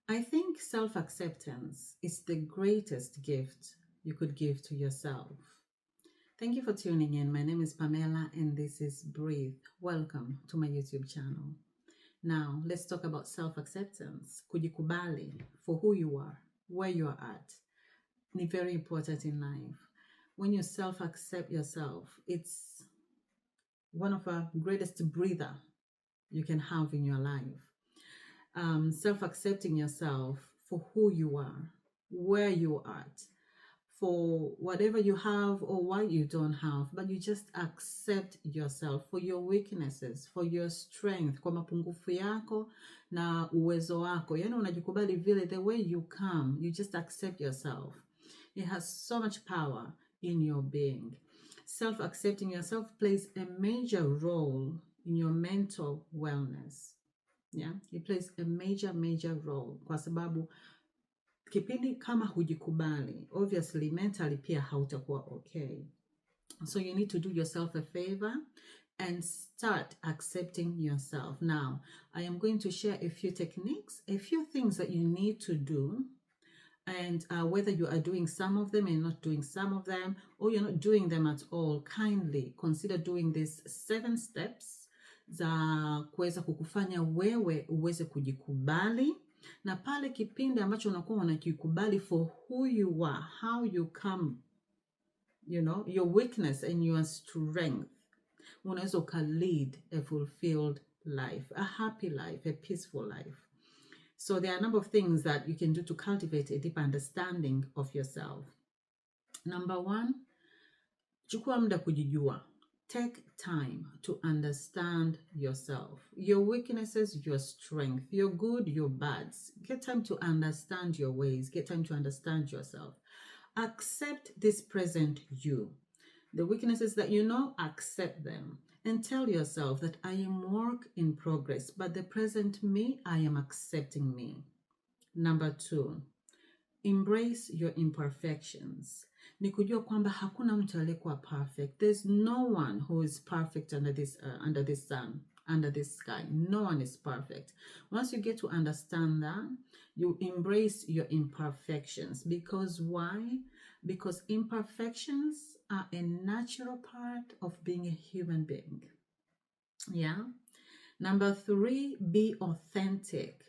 I think self-acceptance is the greatest gift you could give to yourself. Thank you for tuning in. My name is Pamela and this is Breathe. Welcome to my YouTube channel. Now, let's talk about self-acceptance. Kujikubali for who you are, where you are at. It's very important in life. When you self-accept yourself, it's one of the greatest breather you can have in your life. Self-accepting yourself for who you are, where you are at, for whatever you have or what you don't have, but you just accept yourself for your weaknesses, for your strength, kwa mapungufu yako na uwezo wako. Yani unajikubali vile the way you come, you just accept yourself. It has so much power in your being. Self-accepting yourself plays a major role in your mental wellness. Yeah, it plays a major role kwa sababu kipindi kama hujikubali, obviously mentally pia hautakuwa okay. So you need to do yourself a favor and start accepting yourself. Now, I am going to share a few techniques, a few things that you need to do. And whether you are doing some of them and not doing some of them, or you're not doing them at all, kindly consider doing these 7 steps za kuweza kukufanya wewe uweze kujikubali. Na pale kipindi ambacho unakuwa unakikubali for who you are, how you come, you know, your weakness and your strength, unaweza lead a fulfilled life, a happy life, a peaceful life. So there are a number of things that you can do to cultivate a deep understanding of yourself. Number 1, chukua muda kujijua. Take time to understand yourself, your weaknesses, your strength, your good, your bads. Get time to understand your ways. Get time to understand yourself. Accept this present you. The weaknesses that you know, accept them. And tell yourself that I am work in progress, but the present me, I am accepting me. Number 2, embrace your imperfections. Ni kujua kwamba hakuna mtu aliyekuwa perfect. There's no one who is perfect under this sun, under this sky. No one is perfect. Once you get to understand that, you embrace your imperfections. Because why? Because imperfections are a natural part of being a human being. Yeah. Number 3, be authentic.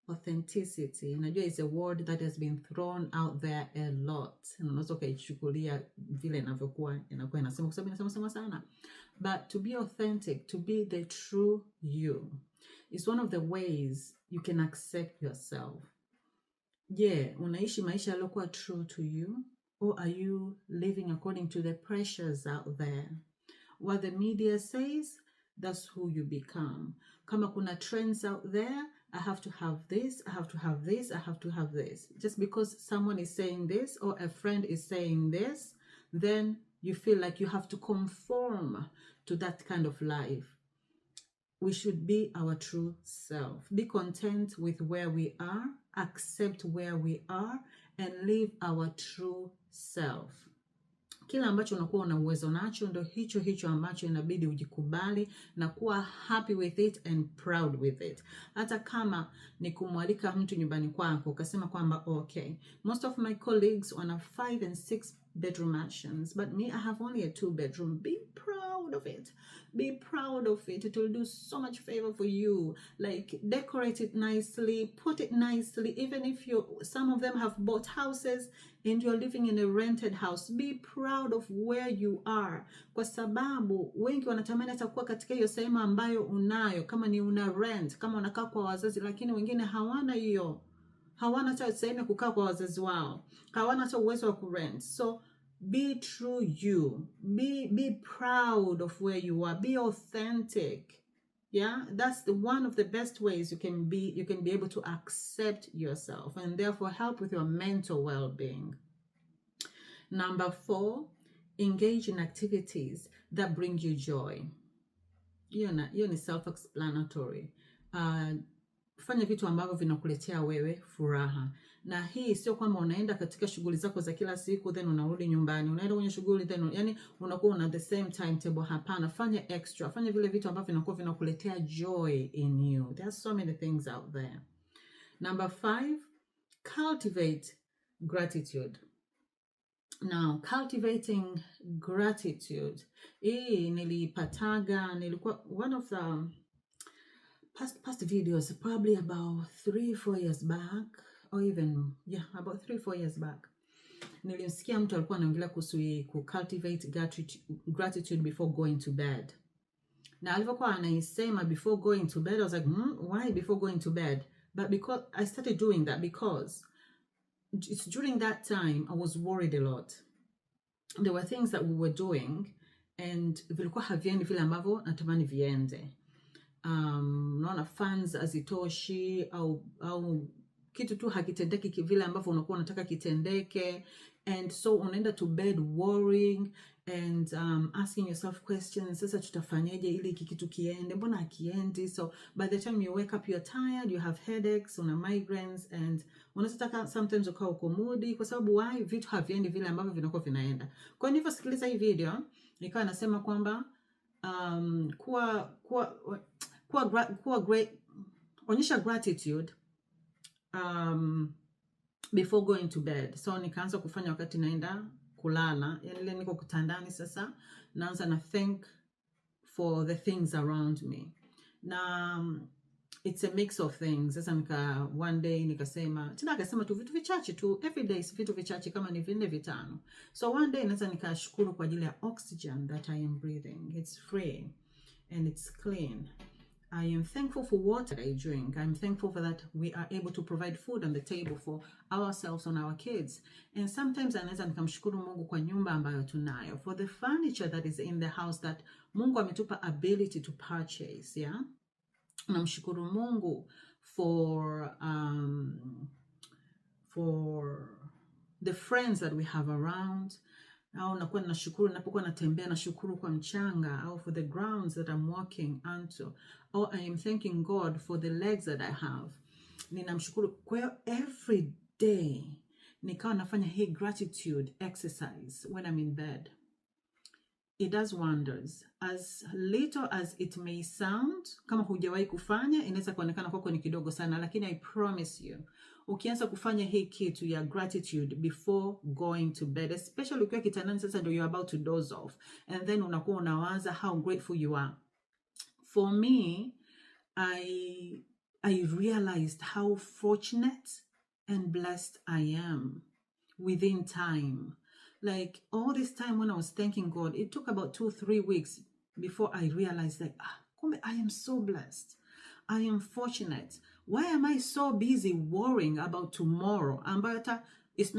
Authenticity, unajua, is a word that has been thrown out there a lot. Unaweza ukaichukulia vile inakuwa inasema kwa sababu inasema sana. But to be authentic, to be the true you, is one of the ways you can accept yourself. Yeah, unaishi maisha yaliyokuwa true to you, or are you living according to the pressures out there? What the media says, that's who you become. Kama kuna trends out there, I have to have this, I have to have this, I have to have this. Just because someone is saying this or a friend is saying this, then you feel like you have to conform to that kind of life. We should be our true self. Be content with where we are, accept where we are, and live our true self. Kila ambacho unakuwa una uwezo nacho ndo hicho ambacho inabidi ujikubali na kuwa happy with it and proud with it. Hata kama ni kumwalika mtu nyumbani kwako ukasema kwamba okay, most of my colleagues wana 5 and 6 bedroom mansions, but me, I have only a 2 bedroom. Be proud of it. Be proud of it. It will do so much favor for you. Like, decorate it nicely, put it nicely. Even if some of them have bought houses and you're living in a rented house, be proud of where you are. Kwa sababu wengi wanatamani hata kuwa katika hiyo sehemu ambayo unayo, kama ni una rent, kama unakaa kwa wazazi, lakini wengine hawana hiyo. Hawana hata sehemu kukaa kwa wazazi wao. Hawana hata uwezo wa kurent. So be true you. Be proud of where you are. Be authentic. Yeah, that's one of the best ways you can be able to accept yourself and therefore help with your mental well-being. Number 4, engage in activities that bring you joy. Hiyo ni self-explanatory. Fanya vitu ambavyo vinakuletea wewe furaha. Na hii sio kwamba unaenda katika shughuli zako za kila siku then unarudi nyumbani. Unaenda kwenye shughuli then yani unakuwa una the same timetable. Hapana, fanya extra. Fanya vile vitu ambavyo vinakuletea joy in you. There are so many things out there. Number 5, cultivate gratitude. Now, cultivating gratitude. Nilikuwa one of the past videos, probably about 3-4 years back, or even, about 3-4 years back. Nilimsikia mtu alikuwa anaongelea kuhusu cultivate gratitude before going to bed. Na alivyokuwa anaisema before going to bed, I was like, why before going to bed? But because I started doing that because it's during that time I was worried a lot. There were things that we were doing and vilikuwa haviendi vile ambavyo natamani viende. Naona funds hazitoshi au kitu tu hakitendeki vile ambavyo unakuwa unataka kitendeke, and so unaenda to bed worrying and asking yourself questions. Sasa tutafanyaje ili kitu kiende, mbona hakiendi? So by the time you wake up you're tired, you have headaches, una migraines, and unataka sometimes ukawa uko moody kwa sababu why vitu haviendi vile ambavyo vinakuwa vinaenda. Kwa hivyo niliposikiliza hii video nikawa nasema kwamba onyesha gratitude before going to bed. So nikaanza kufanya wakati naenda kulala, yani niko kitandani sasa naanza na thank for the things around me. Na it's a mix of things. Sasa one day nikasema tu vitu vichache tu, every day vitu vichache kama ni 4-5. So one day naweza nikashukuru kwa ajili ya oxygen that I am breathing. It's free and it's clean. I am thankful for water I drink. I'm thankful for that we are able to provide food on the table for ourselves and our kids. And sometimes anaweza nikamshukuru Mungu kwa nyumba ambayo tunayo, for the furniture that is in the house that Mungu ametupa ability to purchase, yeah? Namshukuru Mungu for the friends that we have around. Au nakuwa nashukuru napokuwa natembea, nashukuru kwa mchanga, au for the grounds that I'm walking onto. Or I am thanking God for the legs that I have. Ninamshukuru kwa every day. Nikawa nafanya hii gratitude exercise when I'm in bed. It does wonders. As little as it may sound, kama hujawahi kufanya, inaweza kuonekana kwako ni kidogo sana, lakini I promise you, ukianza kufanya hii kitu ya gratitude before going to bed, especially ukiwa kitandani sasa ndio you're about to doze off, and then unakuwa unawaza how grateful you are. For me, I realized how fortunate and blessed I am within time. Like all this time when I was thanking God, it took about 2-3 weeks before I realized that I am so blessed. I am fortunate. Why am I so busy worrying about tomorrow? Ambayo it's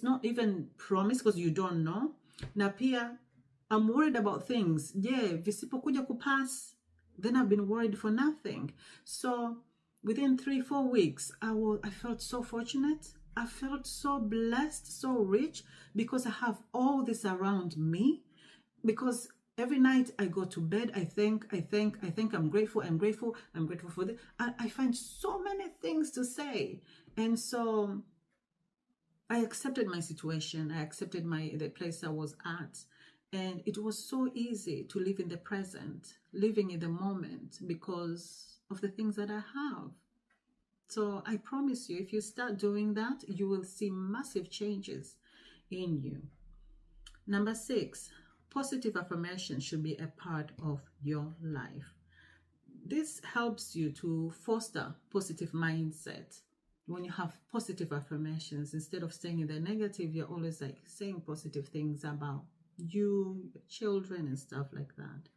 not even promised because you don't know. Na pia I'm worried about things. Visipokuja kupass, then I've been worried for nothing. So within 3-4 weeks, I felt so fortunate. I felt so blessed, so rich, because I have all this around me. Because every night I go to bed, I think, I'm grateful for this. I find so many things to say. And so I accepted my situation. I accepted the place I was at. And it was so easy to live in the present, living in the moment, because of the things that I have. So I promise you, if you start doing that, you will see massive changes in you. Number 6, positive affirmation should be a part of your life. This helps you to foster positive mindset. When you have positive affirmations, instead of staying in the negative, you're always like saying positive things about you, your children, and stuff like that.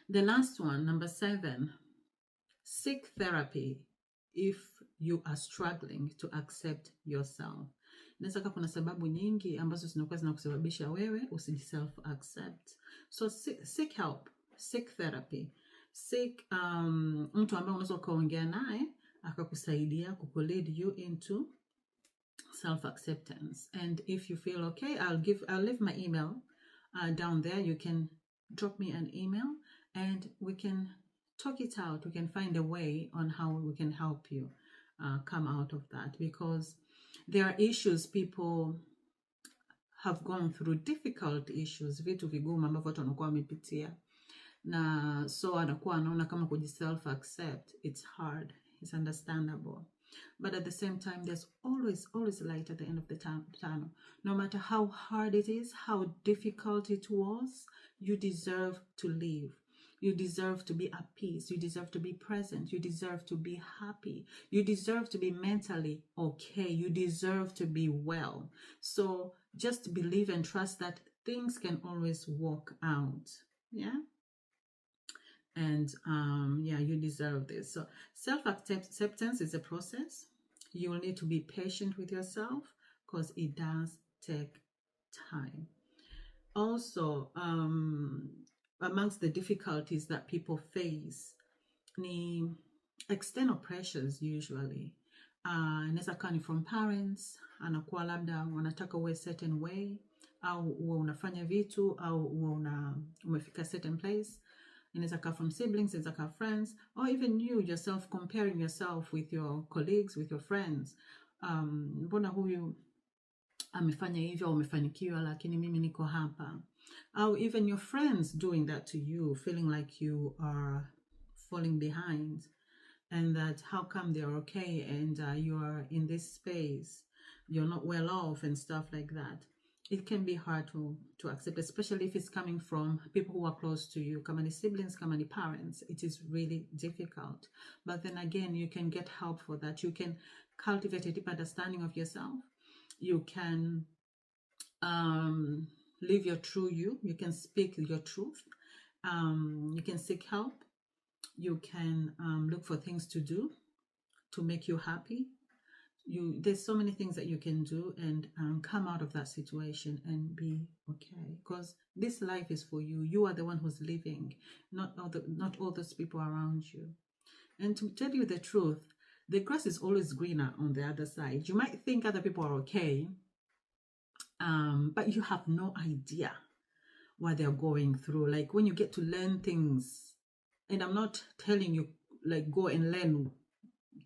The last one, number 7, seek therapy if you are struggling to accept yourself. Inaweza kuwa kuna sababu nyingi ambazo zinakuwa zinakusababisha wewe usijiself accept. So seek help, seek therapy, seek mtu ambaye unaweza kuongea naye akakusaidia kulead you into self acceptance. And if you feel okay, I'll leave my email down there. You can drop me an email and we can talk it out. We can find a way on how we can help you come out of that, because there are issues people have gone through, difficult issues, vitu vigumu ambavyo watu wanakuwa wamepitia, na so anakuwa anaona kama kujiself accept it's hard. It's understandable. But at the same time, there's always light at the end of the tunnel. No matter how hard it is, how difficult it was, you deserve to live. You deserve to be at peace. You deserve to be present. You deserve to be happy. You deserve to be mentally okay. You deserve to be well. So just believe and trust that things can always work out. Yeah. And yeah, you deserve this. So self-acceptance is a process. You will need to be patient with yourself because it does take time. Also, amongst the difficulties that people face ni external pressures usually. Inaweza kaa ni from parents, anakuwa labda wanataka uwe certain way, au uwe unafanya vitu, au uwe umefika certain place. Inaweza kaa from siblings, inaweza kaa friends, or even you yourself comparing yourself with your colleagues, with your friends. Mbona huyu amefanya hivyo, umefanikiwa, lakini mimi niko hapa. Or even your friends doing that to you, feeling like you are falling behind, and that how come they're okay and you are in this space, you're not well off and stuff like that. It can be hard to accept, especially if it's coming from people who are close to you, kama ni siblings, kama ni parents. It is really difficult. But then again, you can get help for that. You can cultivate a deep understanding of yourself. You can live your true you. You can speak your truth. You can seek help. You can look for things to do to make you happy. There's so many things that you can do and come out of that situation and be okay, because this life is for you. You are the one who's living, not all those people around you. And to tell you the truth, the grass is always greener on the other side. You might think other people are okay, but you have no idea what they're going through. Like when you get to learn things, and I'm not telling you like go and learn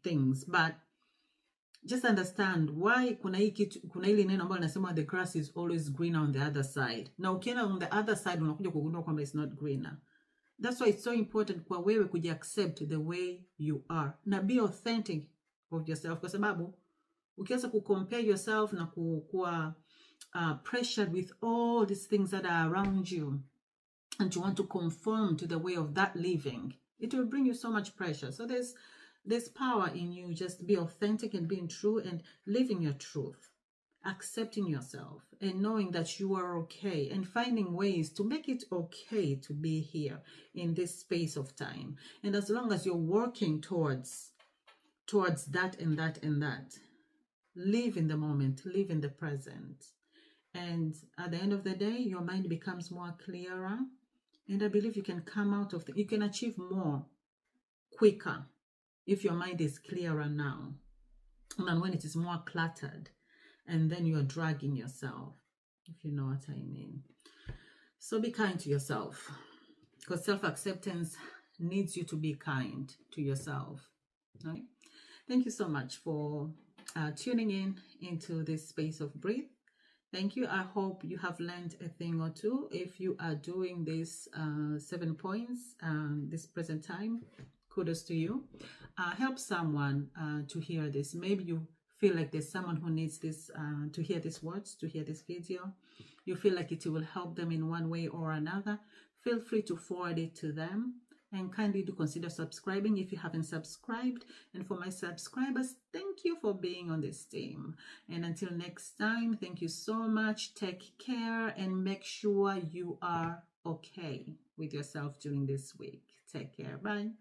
things, but just understand why kuna hili neno ambalo linasema the grass is always greener on the other side. Na ukienda on the other side unakuja kugundua kwamba it's not greener. That's why it's so important kwa wewe kuji accept the way you are na be authentic of yourself, kwa sababu ukianza kucompare yourself na kuwa pressured with all these things that are around you and you want to conform to the way of that living, it will bring you so much pressure. So there's power in you. Just be authentic and being true and living your truth, accepting yourself and knowing that you are okay and finding ways to make it okay to be here in this space of time. And as long as you're working towards that and that and that, live in the moment, live in the present. And at the end of the day, your mind becomes more clearer. And I believe you can come out of you can achieve more quicker if your mind is clearer now than when it is more cluttered and then you're dragging yourself, if you know what I mean. So be kind to yourself, because self-acceptance needs you to be kind to yourself. Right? Thank you so much for tuning in into this space of breathe. Thank you. I hope you have learned a thing or two. If you are doing these 7 points this present time, kudos to you. Help someone to hear this. Maybe you feel like there's someone who needs this to hear these words, to hear this video. You feel like it will help them in one way or another. Feel free to forward it to them. And kindly do consider subscribing if you haven't subscribed. And for my subscribers, thank you for being on this team. And until next time, thank you so much. Take care and make sure you are okay with yourself during this week. Take care. Bye.